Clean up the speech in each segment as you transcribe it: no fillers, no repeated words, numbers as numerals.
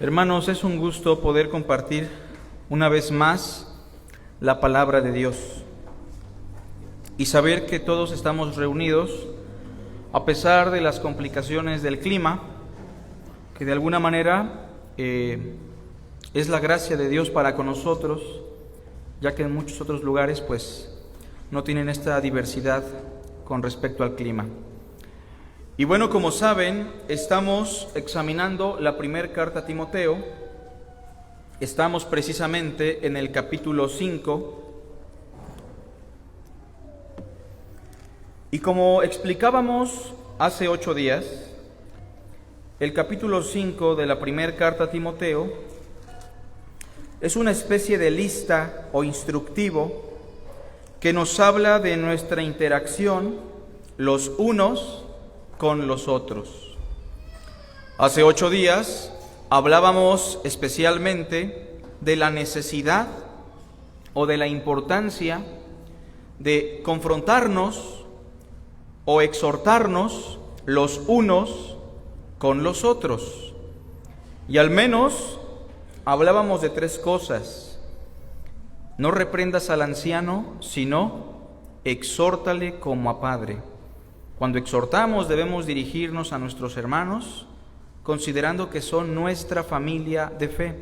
Hermanos, es un gusto poder compartir una vez más la palabra de Dios y saber que todos estamos reunidos a pesar de las complicaciones del clima, que de alguna manera es la gracia de Dios para con nosotros, ya que en muchos otros lugares pues no tienen esta diversidad con respecto al clima. Y bueno, como saben, estamos examinando la primera carta a Timoteo. Estamos precisamente en el capítulo 5. Y como explicábamos hace 8 días, el capítulo 5 de la primera carta a Timoteo es una especie de lista o instructivo que nos habla de nuestra interacción los unos con los otros. Hace 8 días hablábamos especialmente de la necesidad o de la importancia de confrontarnos o exhortarnos los unos con los otros. Y al menos hablábamos de 3 cosas. No reprendas al anciano, sino exhórtale como a padre. Cuando exhortamos debemos dirigirnos a nuestros hermanos considerando que son nuestra familia de fe.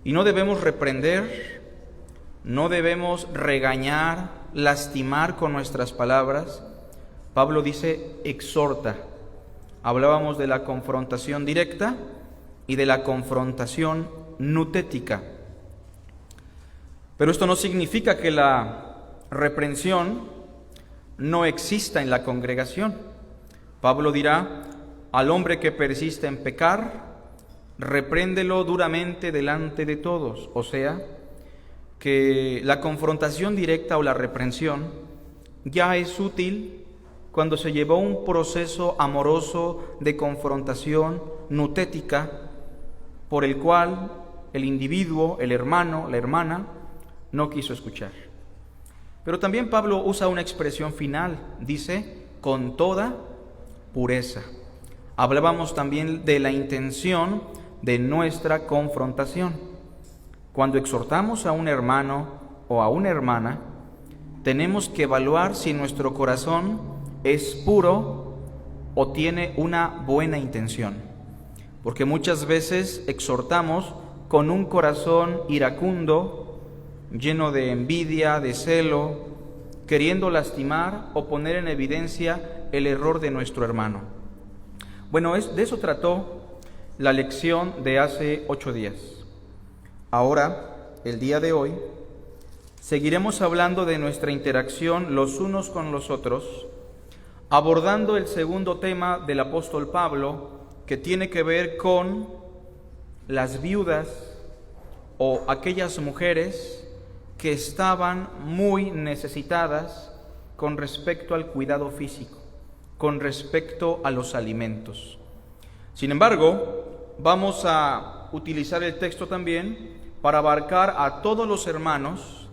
Y no debemos reprender, no debemos regañar, lastimar con nuestras palabras. Pablo dice exhorta. Hablábamos de la confrontación directa y de la confrontación nutética. Pero esto no significa que la reprensión no exista en la congregación. Pablo dirá, al hombre que persiste en pecar, repréndelo duramente delante de todos. O sea, que la confrontación directa o la reprensión ya es útil cuando se llevó un proceso amoroso de confrontación nutética por el cual el individuo, el hermano, la hermana, no quiso escuchar. Pero también Pablo usa una expresión final, dice, con toda pureza. Hablábamos también de la intención de nuestra confrontación. Cuando exhortamos a un hermano o a una hermana, tenemos que evaluar si nuestro corazón es puro o tiene una buena intención. Porque muchas veces exhortamos con un corazón iracundo, lleno de envidia, de celo, queriendo lastimar o poner en evidencia el error de nuestro hermano. Bueno, de eso trató la lección de hace 8 días. Ahora, el día de hoy, seguiremos hablando de nuestra interacción los unos con los otros, abordando el segundo tema del apóstol Pablo, que tiene que ver con las viudas o aquellas mujeres que estaban muy necesitadas con respecto al cuidado físico, con respecto a los alimentos. Sin embargo, vamos a utilizar el texto también para abarcar a todos los hermanos,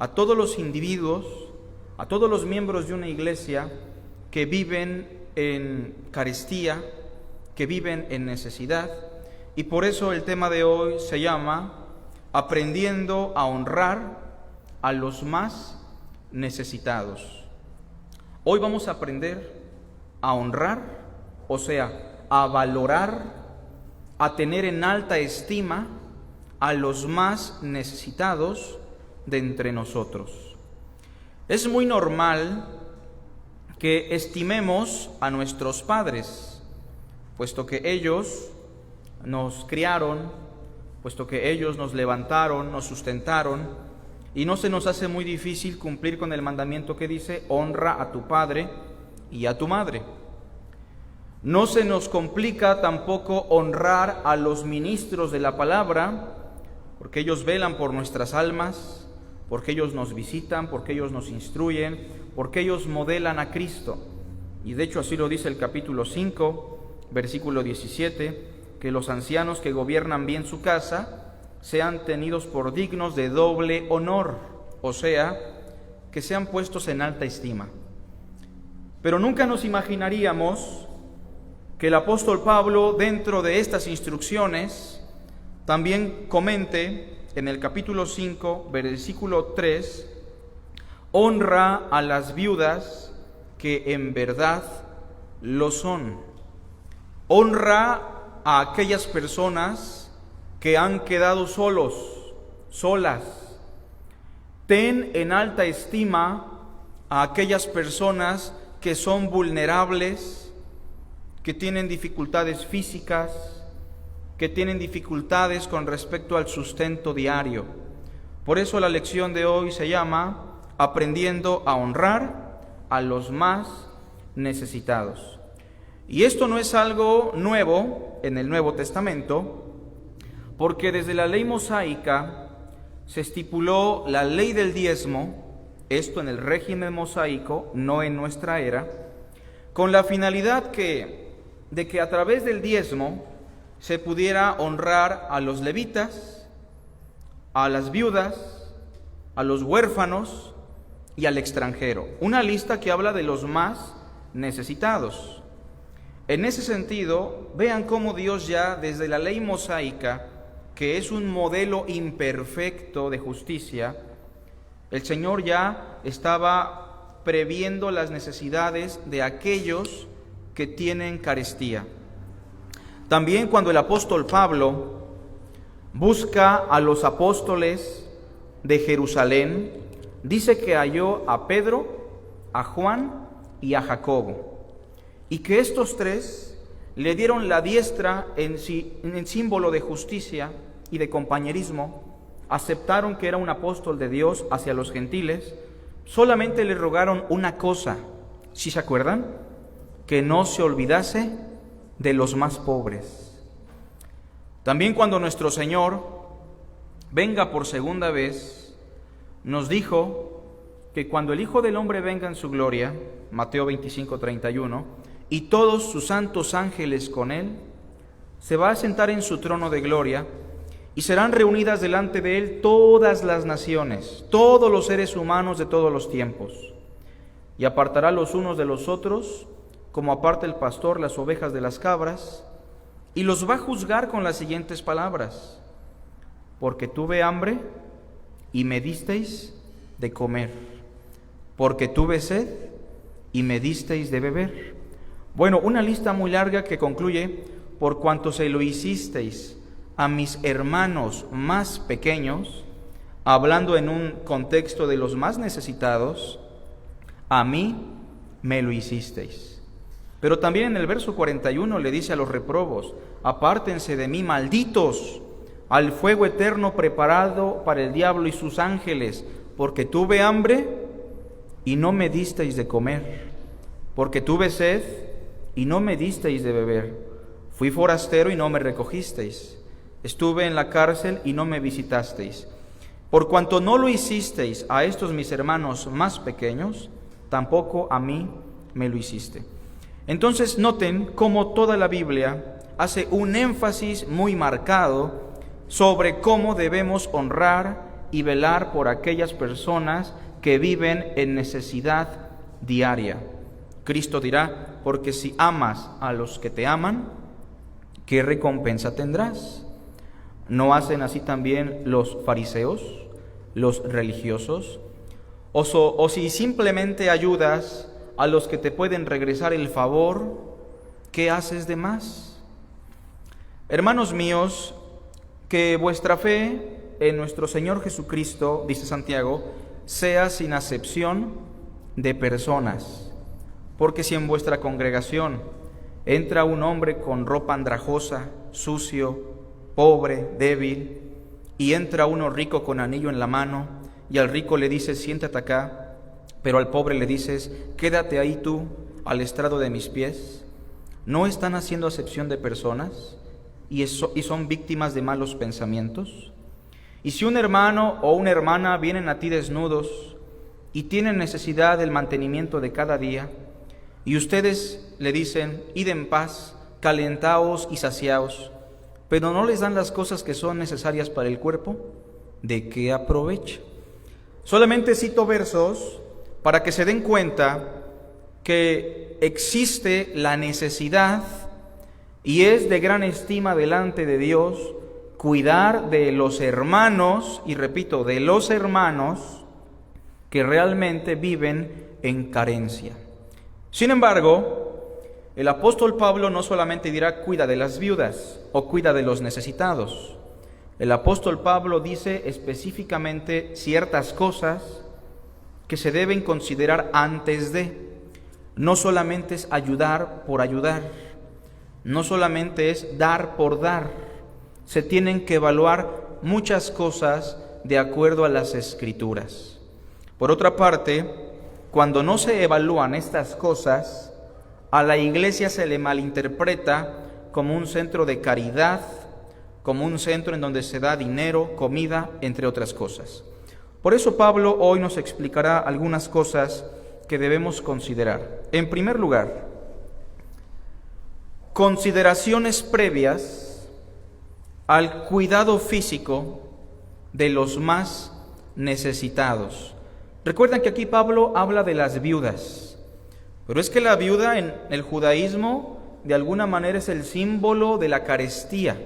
a todos los individuos, a todos los miembros de una iglesia que viven en carestía, que viven en necesidad, y por eso el tema de hoy se llama aprendiendo a honrar a los más necesitados. Hoy vamos a aprender a honrar, o sea, a valorar, a tener en alta estima a los más necesitados de entre nosotros. Es muy normal que estimemos a nuestros padres, puesto que ellos nos criaron, puesto que ellos nos levantaron, nos sustentaron, y no se nos hace muy difícil cumplir con el mandamiento que dice, honra a tu padre y a tu madre. No se nos complica tampoco honrar a los ministros de la palabra, porque ellos velan por nuestras almas, porque ellos nos visitan, porque ellos nos instruyen, porque ellos modelan a Cristo. Y de hecho así lo dice el capítulo 5, versículo 17, que los ancianos que gobiernan bien su casa sean tenidos por dignos de doble honor, o sea, que sean puestos en alta estima. Pero nunca nos imaginaríamos que el apóstol Pablo, dentro de estas instrucciones, también comente en el capítulo 5, versículo 3, honra a las viudas que en verdad lo son. Honra a aquellas personas que han quedado solas. Ten en alta estima a aquellas personas que son vulnerables, que tienen dificultades físicas, que tienen dificultades con respecto al sustento diario. Por eso la lección de hoy se llama Aprendiendo a honrar a los más necesitados. Y esto no es algo nuevo en el Nuevo Testamento, porque desde la ley mosaica se estipuló la ley del diezmo, esto en el régimen mosaico, no en nuestra era, con la finalidad de que a través del diezmo se pudiera honrar a los levitas, a las viudas, a los huérfanos y al extranjero. Una lista que habla de los más necesitados. En ese sentido, vean cómo Dios ya desde la ley mosaica, que es un modelo imperfecto de justicia, el Señor ya estaba previendo las necesidades de aquellos que tienen carestía. También cuando el apóstol Pablo busca a los apóstoles de Jerusalén, dice que halló a Pedro, a Juan y a Jacobo, y que estos tres le dieron la diestra en símbolo de justicia y de compañerismo, aceptaron que era un apóstol de Dios hacia los gentiles, solamente le rogaron una cosa, ¿sí se acuerdan? Que no se olvidase de los más pobres. También cuando nuestro Señor venga por segunda vez, nos dijo que cuando el Hijo del Hombre venga en su gloria, Mateo 25:31, y todos sus santos ángeles con él, se va a sentar en su trono de gloria, y serán reunidas delante de él todas las naciones, todos los seres humanos de todos los tiempos, y apartará los unos de los otros, como aparta el pastor las ovejas de las cabras, y los va a juzgar con las siguientes palabras: porque tuve hambre y me disteis de comer, porque tuve sed y me disteis de beber. Bueno, una lista muy larga que concluye: por cuanto se lo hicisteis a mis hermanos más pequeños, hablando en un contexto de los más necesitados, a mí me lo hicisteis. Pero también en el verso 41 le dice a los reprobos: apártense de mí, malditos, al fuego eterno preparado para el diablo y sus ángeles, porque tuve hambre y no me disteis de comer, porque tuve sed y no me disteis de beber, fui forastero y no me recogisteis, estuve en la cárcel y no me visitasteis. Por cuanto no lo hicisteis a estos mis hermanos más pequeños, tampoco a mí me lo hiciste. Entonces noten cómo toda la Biblia hace un énfasis muy marcado sobre cómo debemos honrar y velar por aquellas personas que viven en necesidad diaria. Cristo dirá: porque si amas a los que te aman, ¿qué recompensa tendrás? ¿No hacen así también los fariseos, los religiosos? O si simplemente ayudas a los que te pueden regresar el favor, ¿qué haces de más? Hermanos míos, que vuestra fe en nuestro Señor Jesucristo, dice Santiago, sea sin acepción de personas. Porque si en vuestra congregación entra un hombre con ropa andrajosa, sucio, pobre, débil, y entra uno rico con anillo en la mano, y al rico le dices: siéntate acá, pero al pobre le dices: quédate ahí tú, al estrado de mis pies, ¿no están haciendo acepción de personas y son víctimas de malos pensamientos? Y si un hermano o una hermana vienen a ti desnudos y tienen necesidad del mantenimiento de cada día, y ustedes le dicen: id en paz, calentaos y saciaos, pero no les dan las cosas que son necesarias para el cuerpo, ¿de qué aprovecha? Solamente cito versos para que se den cuenta que existe la necesidad y es de gran estima delante de Dios cuidar de los hermanos, y repito, de los hermanos que realmente viven en carencia. Sin embargo, el apóstol Pablo no solamente dirá cuida de las viudas o cuida de los necesitados. El apóstol Pablo dice específicamente ciertas cosas que se deben considerar antes de. No solamente es ayudar por ayudar, no solamente es dar por dar. Se tienen que evaluar muchas cosas de acuerdo a las Escrituras. Por otra parte, cuando no se evalúan estas cosas, a la iglesia se le malinterpreta como un centro de caridad, como un centro en donde se da dinero, comida, entre otras cosas. Por eso Pablo hoy nos explicará algunas cosas que debemos considerar. En primer lugar, consideraciones previas al cuidado físico de los más necesitados. Recuerden que aquí Pablo habla de las viudas, pero es que la viuda en el judaísmo de alguna manera es el símbolo de la carestía.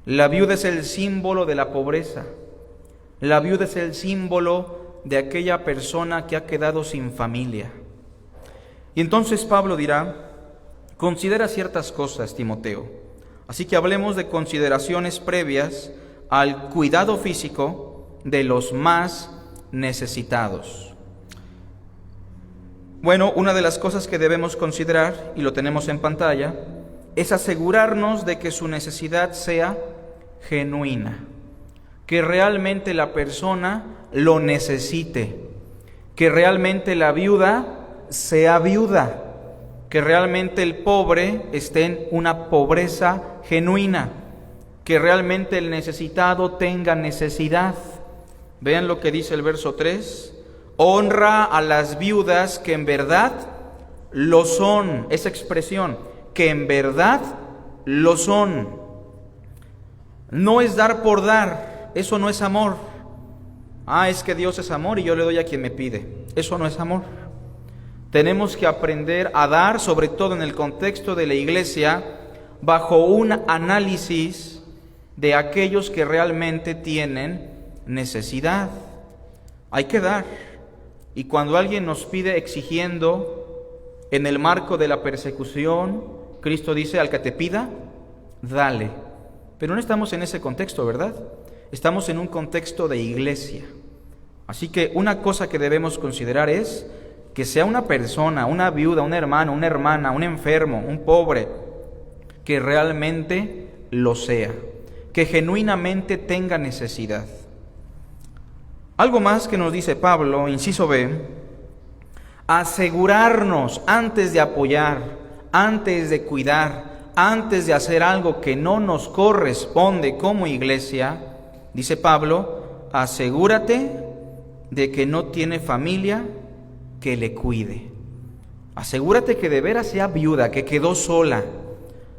La viuda es el símbolo de la pobreza. La viuda es el símbolo de aquella persona que ha quedado sin familia. Y entonces Pablo dirá, considera ciertas cosas, Timoteo. Así que hablemos de consideraciones previas al cuidado físico de los más necesitados. Bueno, una de las cosas que debemos considerar, y lo tenemos en pantalla, es asegurarnos de que su necesidad sea genuina, que realmente la persona lo necesite, que realmente la viuda sea viuda, que realmente el pobre esté en una pobreza genuina, que realmente el necesitado tenga necesidad. Vean lo que dice el verso 3, honra a las viudas que en verdad lo son, esa expresión, que en verdad lo son. No es dar por dar, eso no es amor. Es que Dios es amor y yo le doy a quien me pide. Eso no es amor. Tenemos que aprender a dar, sobre todo en el contexto de la iglesia, bajo un análisis de aquellos que realmente tienen necesidad. Hay que dar. Y cuando alguien nos pide exigiendo, en el marco de la persecución, Cristo dice, al que te pida, dale. Pero no estamos en ese contexto, ¿verdad? Estamos en un contexto de iglesia. Así que una cosa que debemos considerar es que sea una persona, una viuda, un hermano, una hermana, un enfermo, un pobre, que realmente lo sea, que genuinamente tenga necesidad. Algo más que nos dice Pablo, inciso B, asegurarnos antes de apoyar, antes de cuidar, antes de hacer algo que no nos corresponde como iglesia. Dice Pablo, asegúrate de que no tiene familia que le cuide. Asegúrate que de veras sea viuda, que quedó sola.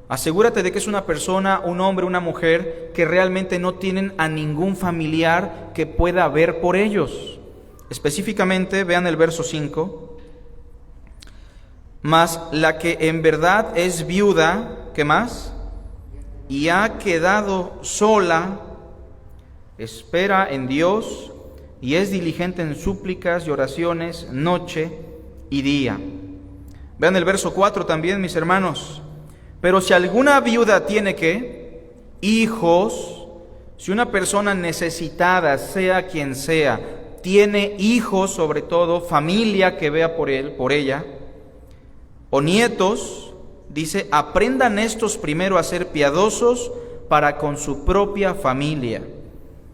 Asegúrate de que es una persona, un hombre, una mujer que realmente no tienen a ningún familiar que pueda ver por ellos. Específicamente, vean el verso 5. Mas la que en verdad es viuda, ¿qué más? Y ha quedado sola, espera en Dios y es diligente en súplicas y oraciones noche y día. Vean el verso 4 también, mis hermanos. Pero si alguna viuda tiene ¿qué? Hijos, si una persona necesitada, sea quien sea, tiene hijos, sobre todo familia que vea por él, por ella, o nietos, dice, aprendan estos primero a ser piadosos para con su propia familia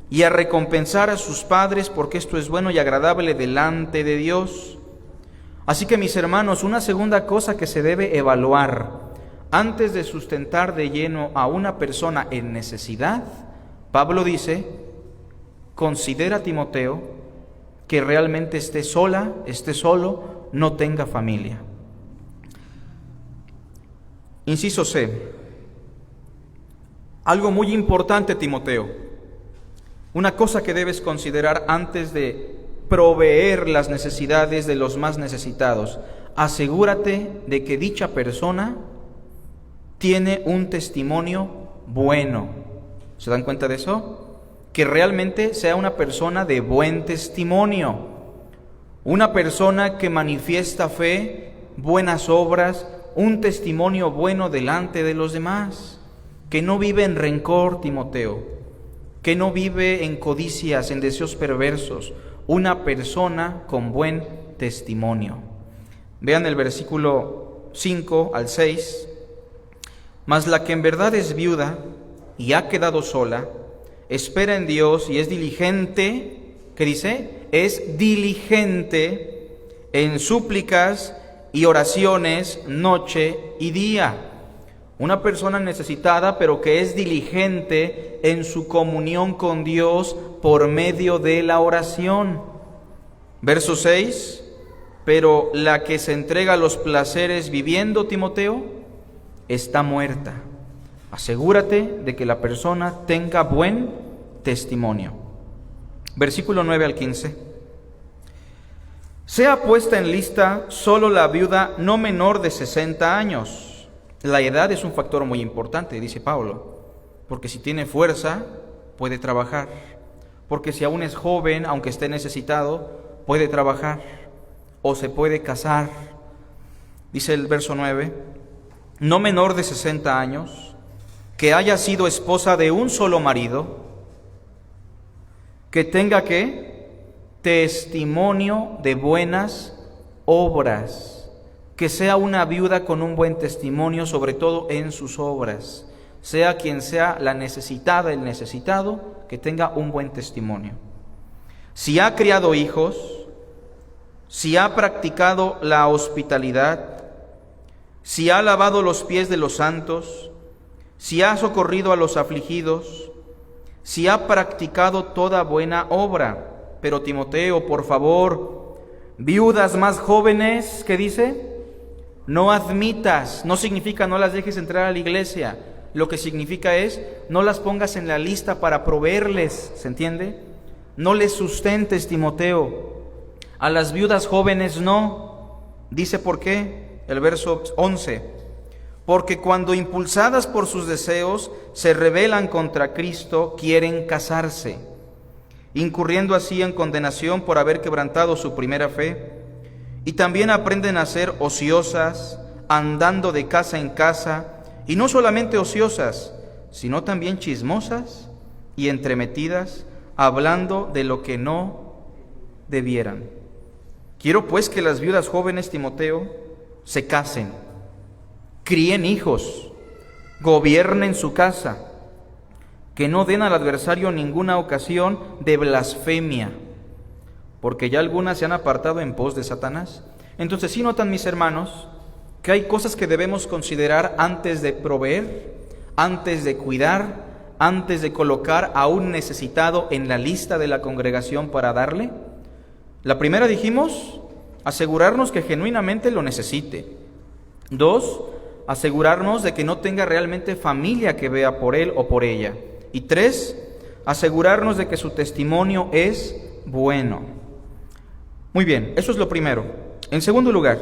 y a recompensar a sus padres, porque esto es bueno y agradable delante de Dios. Así que, mis hermanos, una segunda cosa que se debe evaluar antes de sustentar de lleno a una persona en necesidad, Pablo dice, considera, Timoteo, que realmente esté sola, esté solo, no tenga familia. Inciso C. Algo muy importante, Timoteo. Una cosa que debes considerar antes de proveer las necesidades de los más necesitados. Asegúrate de que dicha persona tiene un testimonio bueno. ¿Se dan cuenta de eso? Que realmente sea una persona de buen testimonio, una persona que manifiesta fe, buenas obras, un testimonio bueno delante de los demás, que no vive en rencor, Timoteo, que no vive en codicias, en deseos perversos, una persona con buen testimonio. Vean el versículo 5 al 6. Mas la que en verdad es viuda y ha quedado sola, espera en Dios y es diligente, ¿qué dice? Es diligente en súplicas y oraciones noche y día. Una persona necesitada, pero que es diligente en su comunión con Dios por medio de la oración. Verso 6, pero la que se entrega a los placeres viviendo, Timoteo, está muerta. Asegúrate de que la persona tenga buen testimonio. Versículo 9 al 15. Sea puesta en lista solo la viuda no menor de 60 años. La edad es un factor muy importante, dice Pablo, porque si tiene fuerza, puede trabajar. Porque si aún es joven, aunque esté necesitado, puede trabajar o se puede casar. Dice el verso 9, no menor de 60 años, que haya sido esposa de un solo marido, que tenga ¿qué? Testimonio de buenas obras. Que sea una viuda con un buen testimonio, sobre todo en sus obras. Sea quien sea la necesitada, el necesitado, que tenga un buen testimonio. Si ha criado hijos, si ha practicado la hospitalidad, si ha lavado los pies de los santos, si ha socorrido a los afligidos, si ha practicado toda buena obra. Pero Timoteo, por favor, viudas más jóvenes, ¿qué dice? No admitas, no significa no las dejes entrar a la iglesia, lo que significa es no las pongas en la lista para proveerles, ¿se entiende? No les sustentes, Timoteo. A las viudas jóvenes no. Dice por qué, el verso 11, porque cuando impulsadas por sus deseos se rebelan contra Cristo, quieren casarse, incurriendo así en condenación por haber quebrantado su primera fe. Y también aprenden a ser ociosas, andando de casa en casa, y no solamente ociosas, sino también chismosas y entremetidas, hablando de lo que no debieran. Quiero pues que las viudas jóvenes, Timoteo, se casen, críen hijos, gobiernen su casa, que no den al adversario ninguna ocasión de blasfemia, porque ya algunas se han apartado en pos de Satanás. Entonces, ¿sí notan, mis hermanos, que hay cosas que debemos considerar antes de proveer, antes de cuidar, antes de colocar a un necesitado en la lista de la congregación para darle? La primera, dijimos, asegurarnos que genuinamente lo necesite. 2, asegurarnos de que no tenga realmente familia que vea por él o por ella. Y 3, asegurarnos de que su testimonio es bueno. Muy bien, eso es lo primero. En segundo lugar,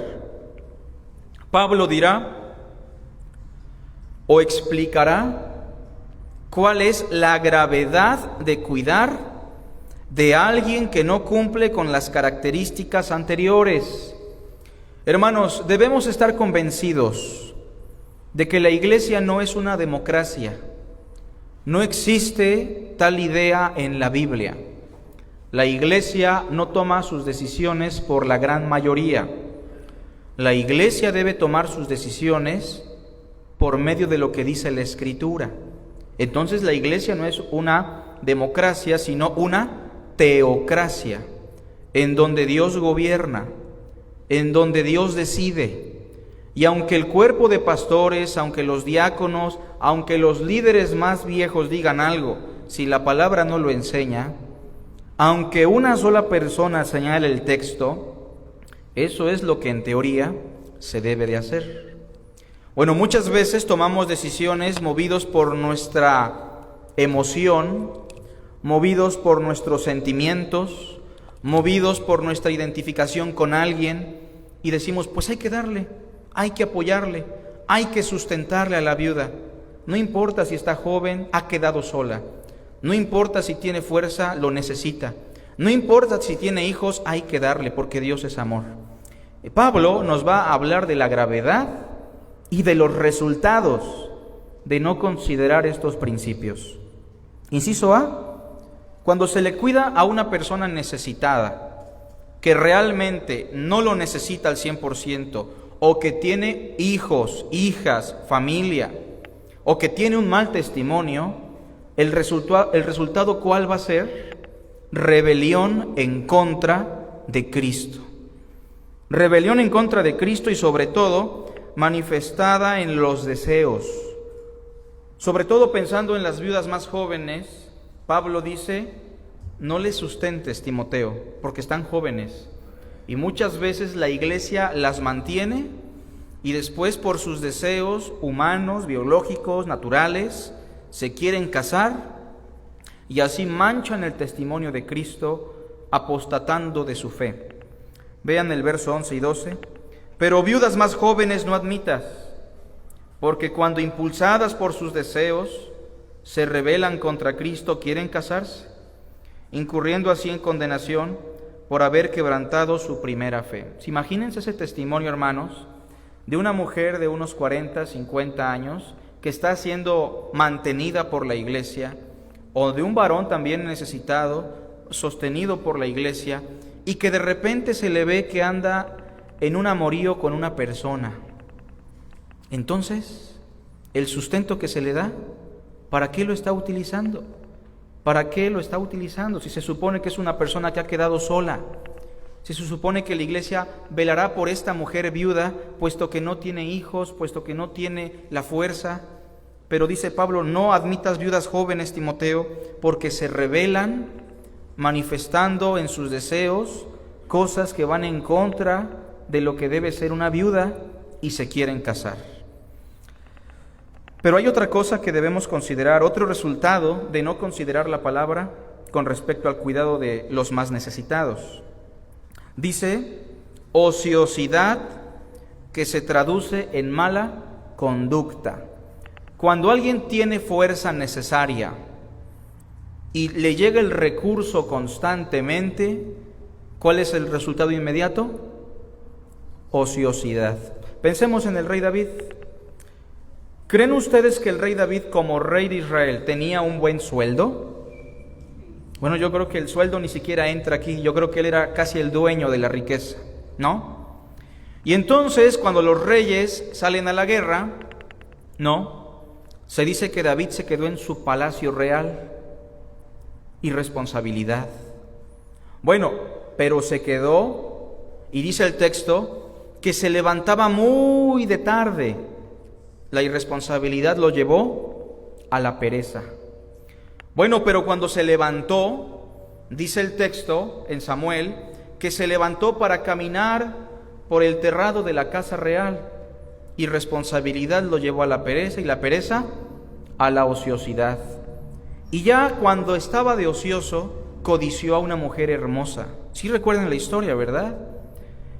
Pablo dirá o explicará cuál es la gravedad de cuidar de alguien que no cumple con las características anteriores. Hermanos, debemos estar convencidos de que la iglesia no es una democracia. No existe tal idea en la Biblia. La iglesia no toma sus decisiones por la gran mayoría. La iglesia debe tomar sus decisiones por medio de lo que dice la Escritura. Entonces la iglesia no es una democracia, sino una teocracia, en donde Dios gobierna, en donde Dios decide. Y aunque el cuerpo de pastores, aunque los diáconos, aunque los líderes más viejos digan algo, si la palabra no lo enseña, aunque una sola persona señale el texto, eso es lo que en teoría se debe de hacer. Bueno, muchas veces tomamos decisiones movidos por nuestra emoción, movidos por nuestros sentimientos, movidos por nuestra identificación con alguien, y decimos, pues hay que darle, hay que apoyarle, Hay que sustentarle a la viuda. No importa si está joven, ha quedado sola. No importa si tiene fuerza, lo necesita. No importa si tiene hijos, hay que darle, porque Dios es amor. Pablo nos va a hablar de la gravedad y de los resultados de no considerar estos principios. Inciso A: cuando se le cuida a una persona necesitada, que realmente no lo necesita al 100%, o que tiene hijos, hijas, familia, o que tiene un mal testimonio, el resultado ¿cuál va a ser? Rebelión en contra de Cristo. Rebelión en contra de Cristo y sobre todo manifestada en los deseos. Sobre todo pensando en las viudas más jóvenes, Pablo dice: no les sustentes, Timoteo, porque están jóvenes. Y muchas veces la iglesia las mantiene y después por sus deseos humanos, biológicos, naturales, se quieren casar y así manchan el testimonio de Cristo, apostatando de su fe. Vean el verso 11 y 12. Pero viudas más jóvenes no admitas, porque cuando impulsadas por sus deseos se rebelan contra Cristo, quieren casarse, incurriendo así en condenación por haber quebrantado su primera fe. Imagínense ese testimonio, hermanos, de una mujer de unos 40, 50 años que está siendo mantenida por la iglesia, o de un varón también necesitado, sostenido por la iglesia, y que de repente se le ve que anda en un amorío con una persona. Entonces, el sustento que se le da, ¿para qué lo está utilizando? ¿Para qué lo está utilizando? Si se supone que es una persona que ha quedado sola, si se supone que la iglesia velará por esta mujer viuda, puesto que no tiene hijos, puesto que no tiene la fuerza. Pero dice Pablo: no admitas viudas jóvenes, Timoteo, porque se rebelan, manifestando en sus deseos cosas que van en contra de lo que debe ser una viuda, y se quieren casar. Pero hay otra cosa que debemos considerar, otro resultado de no considerar la palabra con respecto al cuidado de los más necesitados. Dice: ociosidad, que se traduce en mala conducta. Cuando alguien tiene fuerza necesaria y le llega el recurso constantemente, ¿cuál es el resultado inmediato? Ociosidad. Pensemos en el rey David. ¿Creen ustedes que el rey David, como rey de Israel, tenía un buen sueldo? Bueno, yo creo que el sueldo ni siquiera entra aquí. Yo creo que él era casi el dueño de la riqueza, ¿no? Y entonces, cuando los reyes salen a la guerra, no, se dice que David se quedó en su palacio real. Irresponsabilidad. Bueno, pero se quedó, y dice el texto, que se levantaba muy de tarde. La irresponsabilidad lo llevó a la pereza. Bueno, pero cuando se levantó, dice el texto en Samuel, que se levantó para caminar por el terrado de la casa real. Irresponsabilidad lo llevó a la pereza, y la pereza a la ociosidad. Y ya cuando estaba de ocioso, codició a una mujer hermosa. Sí recuerdan la historia, ¿verdad?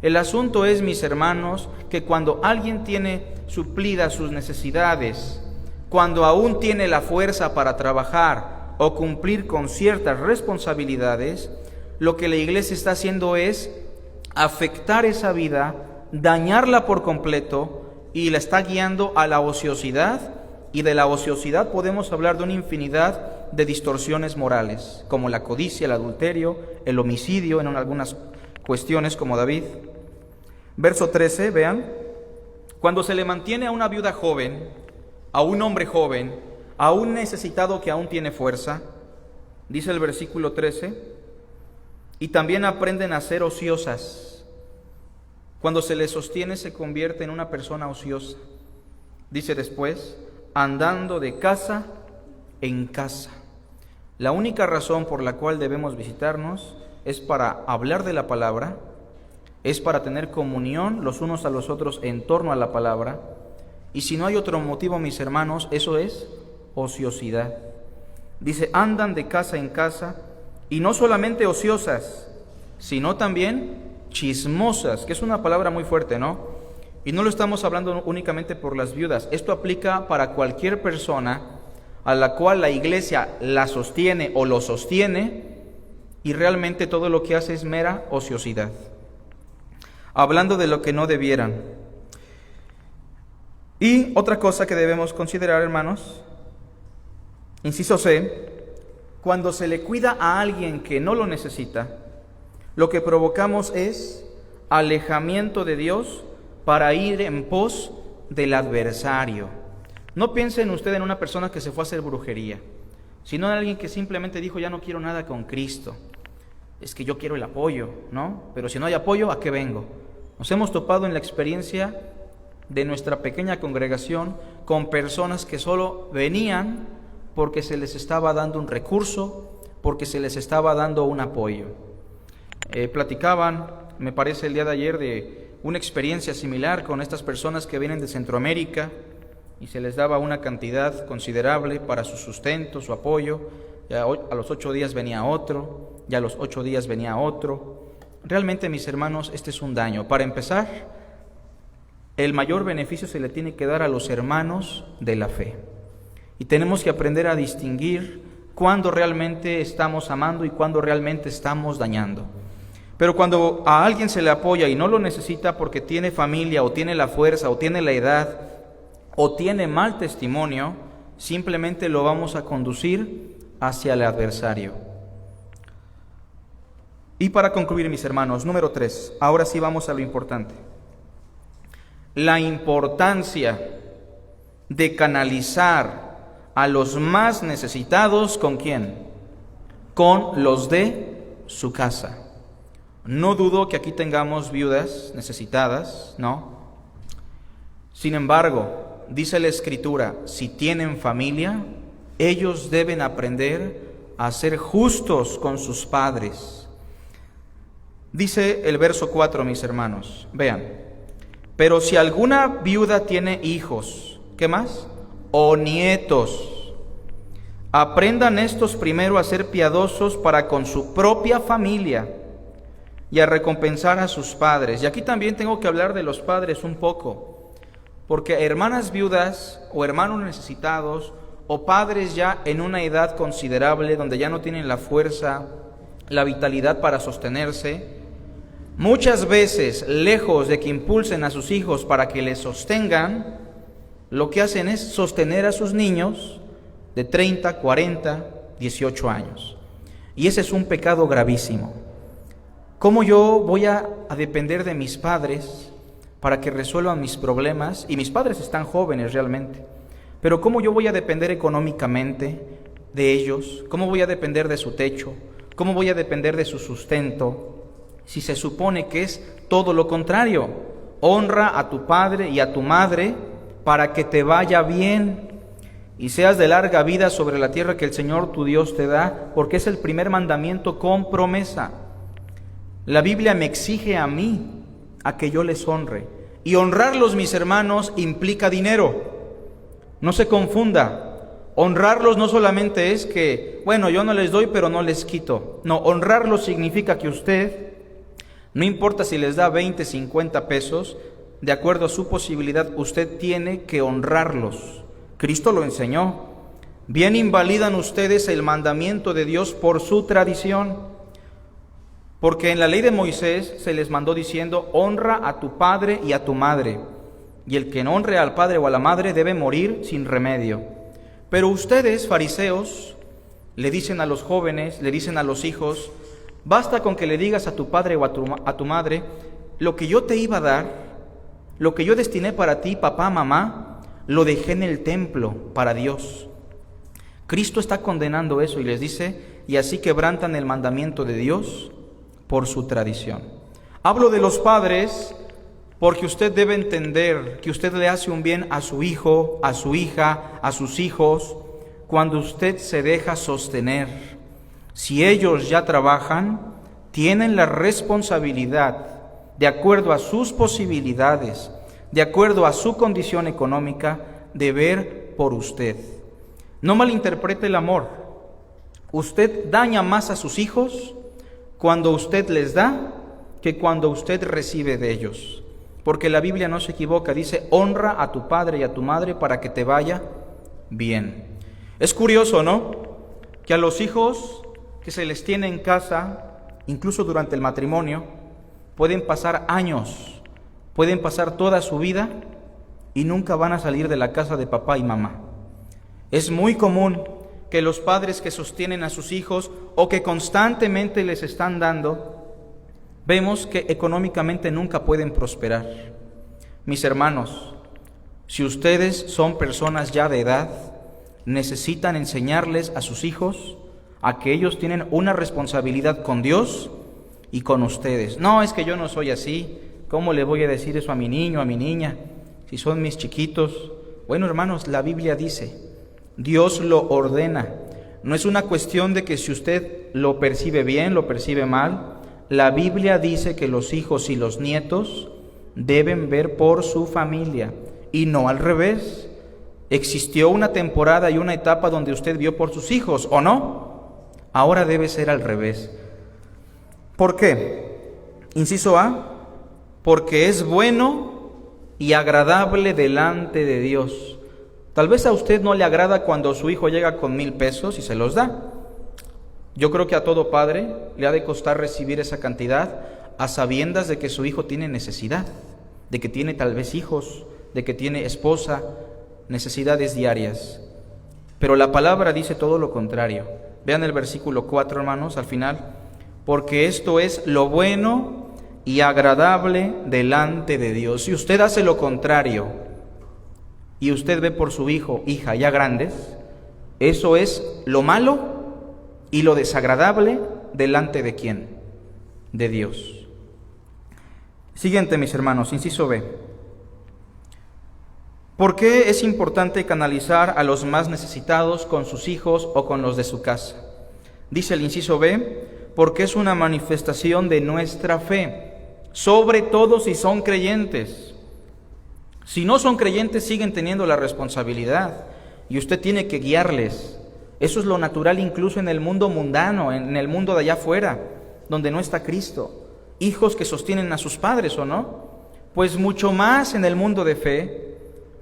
El asunto es, mis hermanos, que cuando alguien tiene suplidas sus necesidades, cuando aún tiene la fuerza para trabajar o cumplir con ciertas responsabilidades, lo que la iglesia está haciendo es afectar esa vida, dañarla por completo, y la está guiando a la ociosidad, y de la ociosidad podemos hablar de una infinidad de distorsiones morales, como la codicia, el adulterio, el homicidio, en algunas cuestiones como David. Verso 13, vean: cuando se le mantiene a una viuda joven, a un hombre joven, a un necesitado que aún tiene fuerza, dice el versículo 13, y también aprenden a ser ociosas. Cuando se le sostiene, se convierte en una persona ociosa. Dice después: andando de casa en casa. La única razón por la cual debemos visitarnos es para hablar de la palabra, es para tener comunión los unos a los otros en torno a la palabra, y si no hay otro motivo, mis hermanos, eso es ociosidad. Dice: andan de casa en casa, y no solamente ociosas, sino también chismosas, que es una palabra muy fuerte, ¿no? Y no lo estamos hablando únicamente por las viudas. Esto aplica para cualquier persona a la cual la iglesia la sostiene o lo sostiene y realmente todo lo que hace es mera ociosidad. Hablando de lo que no debieran. Y otra cosa que debemos considerar, hermanos, inciso C, cuando se le cuida a alguien que no lo necesita, lo que provocamos es alejamiento de Dios para ir en pos del adversario. No piensen usted en una persona que se fue a hacer brujería, sino en alguien que simplemente dijo, ya no quiero nada con Cristo. Es que yo quiero el apoyo, ¿no? Pero si no hay apoyo, ¿a qué vengo? Nos hemos topado en la experiencia de nuestra pequeña congregación con personas que solo venían porque se les estaba dando un recurso, porque se les estaba dando un apoyo. Platicaban, me parece el día de ayer, de una experiencia similar con estas personas que vienen de Centroamérica y se les daba una cantidad considerable para su sustento, su apoyo. Ya a los 8 días venía otro, ya a los 8 días venía otro. Realmente, mis hermanos, este es un daño. Para empezar, el mayor beneficio se le tiene que dar a los hermanos de la fe. Y tenemos que aprender a distinguir cuándo realmente estamos amando y cuándo realmente estamos dañando. Pero cuando a alguien se le apoya y no lo necesita porque tiene familia o tiene la fuerza o tiene la edad o tiene mal testimonio, simplemente lo vamos a conducir hacia el adversario. Y para concluir, mis hermanos, número 3, ahora sí vamos a lo importante. La importancia de canalizar a los más necesitados, ¿con quién? Con los de su casa. No dudo que aquí tengamos viudas necesitadas, ¿no? Sin embargo, dice la Escritura, si tienen familia, ellos deben aprender a ser justos con sus padres. Dice el verso 4, mis hermanos, vean, pero si alguna viuda tiene hijos, ¿qué más? O nietos, aprendan estos primero a ser piadosos para con su propia familia y a recompensar a sus padres. Y aquí también tengo que hablar de los padres un poco, porque hermanas viudas o hermanos necesitados o padres ya en una edad considerable donde ya no tienen la fuerza, la vitalidad para sostenerse, muchas veces, lejos de que impulsen a sus hijos para que les sostengan, lo que hacen es sostener a sus niños de 30, 40, 18 años. Y ese es un pecado gravísimo. ¿Cómo yo voy a depender de mis padres para que resuelvan mis problemas? Y mis padres están jóvenes realmente. Pero ¿cómo yo voy a depender económicamente de ellos? ¿Cómo voy a depender de su techo? ¿Cómo voy a depender de su sustento? Si se supone que es todo lo contrario. Honra a tu padre y a tu madre para que te vaya bien y seas de larga vida sobre la tierra que el Señor tu Dios te da, porque es el primer mandamiento con promesa. La Biblia me exige a mí a que yo les honre. Y honrarlos, mis hermanos, implica dinero. No se confunda. Honrarlos no solamente es que, bueno, yo no les doy, pero no les quito. No, honrarlos significa que usted, no importa si les da 20, 50 pesos, de acuerdo a su posibilidad, usted tiene que honrarlos. Cristo lo enseñó. Bien invalidan ustedes el mandamiento de Dios por su tradición. Porque en la ley de Moisés se les mandó diciendo, honra a tu padre y a tu madre. Y el que no honre al padre o a la madre debe morir sin remedio. Pero ustedes, fariseos, le dicen a los jóvenes, le dicen a los hijos, basta con que le digas a tu padre o a tu madre, lo que yo te iba a dar, lo que yo destiné para ti, papá, mamá, lo dejé en el templo para Dios. Cristo está condenando eso y les dice, y así quebrantan el mandamiento de Dios por su tradición. Hablo de los padres porque usted debe entender que usted le hace un bien a su hijo, a su hija, a sus hijos, cuando usted se deja sostener. Si ellos ya trabajan, tienen la responsabilidad, de acuerdo a sus posibilidades, de acuerdo a su condición económica, de ver por usted. No malinterprete el amor. Usted daña más a sus hijos cuando usted les da que cuando usted recibe de ellos. porque la Biblia no se equivoca, dice, honra a tu padre y a tu madre para que te vaya bien. Es curioso, ¿no?, que a los hijos que se les tiene en casa, incluso durante el matrimonio, pueden pasar años, pueden pasar toda su vida y nunca van a salir de la casa de papá y mamá. Es muy común que los padres que sostienen a sus hijos o que constantemente les están dando, vemos que económicamente nunca pueden prosperar. Mis hermanos, si ustedes son personas ya de edad, necesitan enseñarles a sus hijos a que ellos tienen una responsabilidad con Dios y con ustedes. No, es que yo no soy así. ¿Cómo le voy a decir eso a mi niño, a mi niña, si son mis chiquitos? Bueno, hermanos, la Biblia dice, Dios lo ordena. No es una cuestión de que si usted lo percibe bien, lo percibe mal. La Biblia dice que los hijos y los nietos deben ver por su familia y no al revés. Existió una temporada y una etapa donde usted vio por sus hijos, ¿o no? Ahora debe ser al revés. ¿Por qué? Inciso A, porque es bueno y agradable delante de Dios. Tal vez a usted no le agrada cuando su hijo llega con 1,000 pesos y se los da. Yo creo que a todo padre le ha de costar recibir esa cantidad a sabiendas de que su hijo tiene necesidad, de que tiene tal vez hijos, de que tiene esposa, necesidades diarias. Pero la palabra dice todo lo contrario. Vean el versículo 4, hermanos, al final. Porque esto es lo bueno y agradable delante de Dios. Si usted hace lo contrario y usted ve por su hijo, hija ya grandes, eso es lo malo y lo desagradable delante de ¿quién? De Dios. Siguiente, mis hermanos, inciso B. ¿Por qué es importante canalizar a los más necesitados con sus hijos o con los de su casa? Dice el inciso B, porque es una manifestación de nuestra fe, sobre todo si son creyentes. Si no son creyentes, siguen teniendo la responsabilidad y usted tiene que guiarles. Eso es lo natural incluso en el mundo mundano, en el mundo de allá afuera, donde no está Cristo. Hijos que sostienen a sus padres, ¿o no? Pues mucho más en el mundo de fe,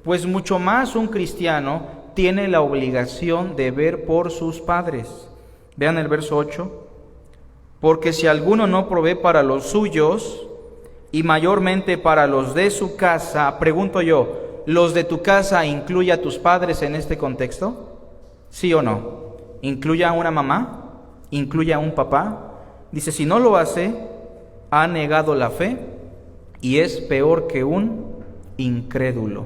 pues mucho más un cristiano tiene la obligación de ver por sus padres. Vean el verso 8. Porque si alguno no provee para los suyos, y mayormente para los de su casa, pregunto yo, ¿los de tu casa incluye a tus padres en este contexto? ¿Sí o no? ¿Incluye a una mamá? ¿Incluye a un papá? Dice, si no lo hace, ha negado la fe y es peor que un incrédulo.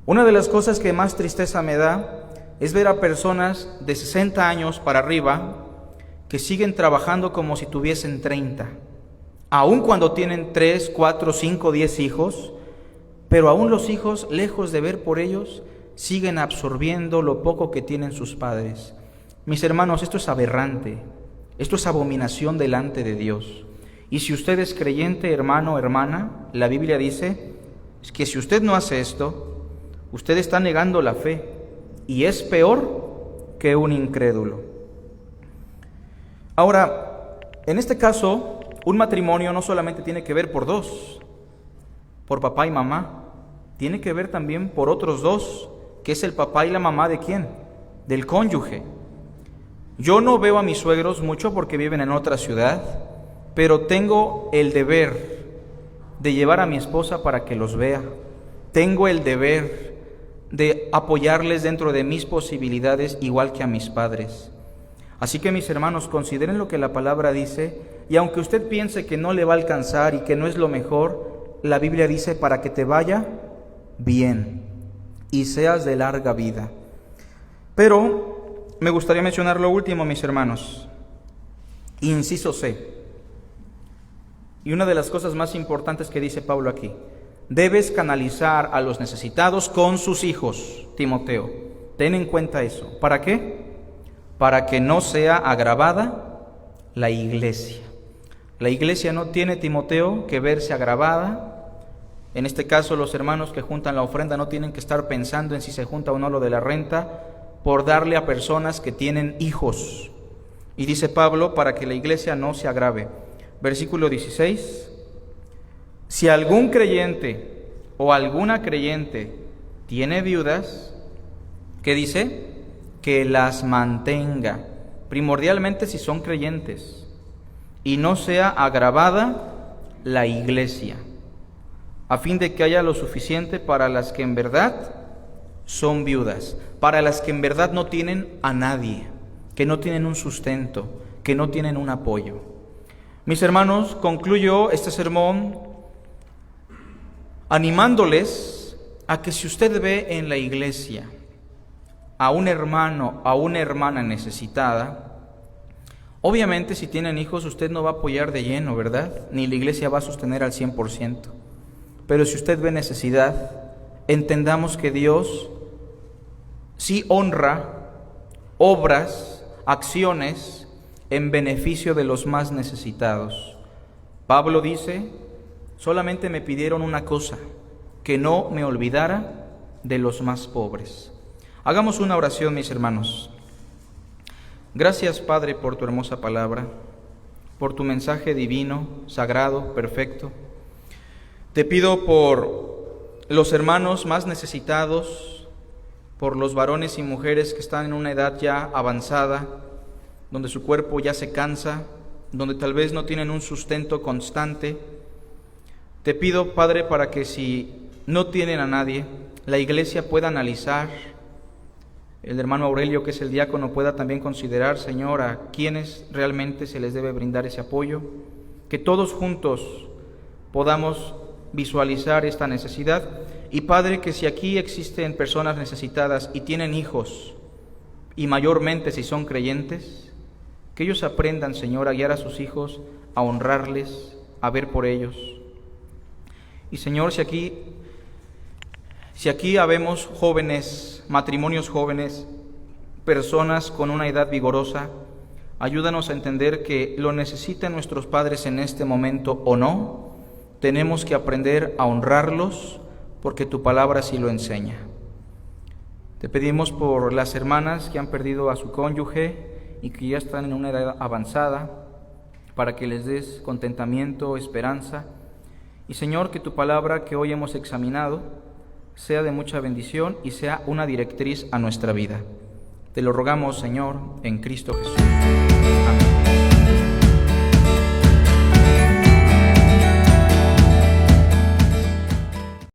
Una de las cosas que más tristeza me da es ver a personas de 60 años para arriba que siguen trabajando como si tuviesen 30, aun cuando tienen 3, 4, 5, 10 hijos, pero aún los hijos, lejos de ver por ellos, siguen absorbiendo lo poco que tienen sus padres. Mis hermanos, esto es aberrante, esto es abominación delante de Dios. Y si usted es creyente, hermano o hermana, la Biblia dice que si usted no hace esto, usted está negando la fe y es peor que un incrédulo. Ahora, en este caso, un matrimonio no solamente tiene que ver por dos, por papá y mamá, tiene que ver también por otros dos, que es el papá y la mamá de ¿quién? Del cónyuge. Yo no veo a mis suegros mucho porque viven en otra ciudad, pero tengo el deber de llevar a mi esposa para que los vea. Tengo el deber de apoyarles dentro de mis posibilidades, igual que a mis padres. Así que, mis hermanos, consideren lo que la palabra dice, y aunque usted piense que no le va a alcanzar y que no es lo mejor, la Biblia dice para que te vaya bien y seas de larga vida. Pero me gustaría mencionar lo último, mis hermanos. Inciso C. Y una de las cosas más importantes que dice Pablo aquí: debes canalizar a los necesitados con sus hijos, Timoteo. Ten en cuenta eso. ¿Para qué? Para que no sea agravada la iglesia. La iglesia no tiene, Timoteo, que verse agravada. En este caso, los hermanos que juntan la ofrenda no tienen que estar pensando en si se junta o no lo de la renta por darle a personas que tienen hijos. Y dice Pablo, para que la iglesia no se agrave. Versículo 16. Si algún creyente o alguna creyente tiene viudas, ¿qué dice? Que las mantenga, primordialmente si son creyentes, y no sea agravada la iglesia, a fin de que haya lo suficiente para las que en verdad son viudas, para las que en verdad no tienen a nadie, que no tienen un sustento, que no tienen un apoyo. Mis hermanos, concluyo este sermón animándoles a que si usted ve en la iglesia a un hermano, a una hermana necesitada, obviamente si tienen hijos usted no va a apoyar de lleno, ¿verdad? Ni la iglesia va a sostener al 100%. Pero si usted ve necesidad, entendamos que Dios sí honra obras, acciones en beneficio de los más necesitados. Pablo dice: solamente me pidieron una cosa, que no me olvidara de los más pobres. Hagamos una oración, mis hermanos. Gracias, Padre, por tu hermosa palabra, por tu mensaje divino, sagrado, perfecto. Te pido por los hermanos más necesitados, por los varones y mujeres que están en una edad ya avanzada, donde su cuerpo ya se cansa, donde tal vez no tienen un sustento constante. Te pido, Padre, para que si no tienen a nadie, la iglesia pueda analizar, el hermano Aurelio, que es el diácono, pueda también considerar, Señor, a quienes realmente se les debe brindar ese apoyo, que todos juntos podamos visualizar esta necesidad. Y Padre, que si aquí existen personas necesitadas y tienen hijos, y mayormente si son creyentes, que ellos aprendan, Señor, a guiar a sus hijos, a honrarles, a ver por ellos. Y Señor, si aquí habemos jóvenes, matrimonios jóvenes, personas con una edad vigorosa, ayúdanos a entender que lo necesitan nuestros padres en este momento o no. Tenemos que aprender a honrarlos porque tu palabra sí lo enseña. Te pedimos por las hermanas que han perdido a su cónyuge y que ya están en una edad avanzada, para que les des contentamiento, esperanza. Y Señor, que tu palabra que hoy hemos examinado sea de mucha bendición y sea una directriz a nuestra vida. Te lo rogamos, Señor, en Cristo Jesús. Amén.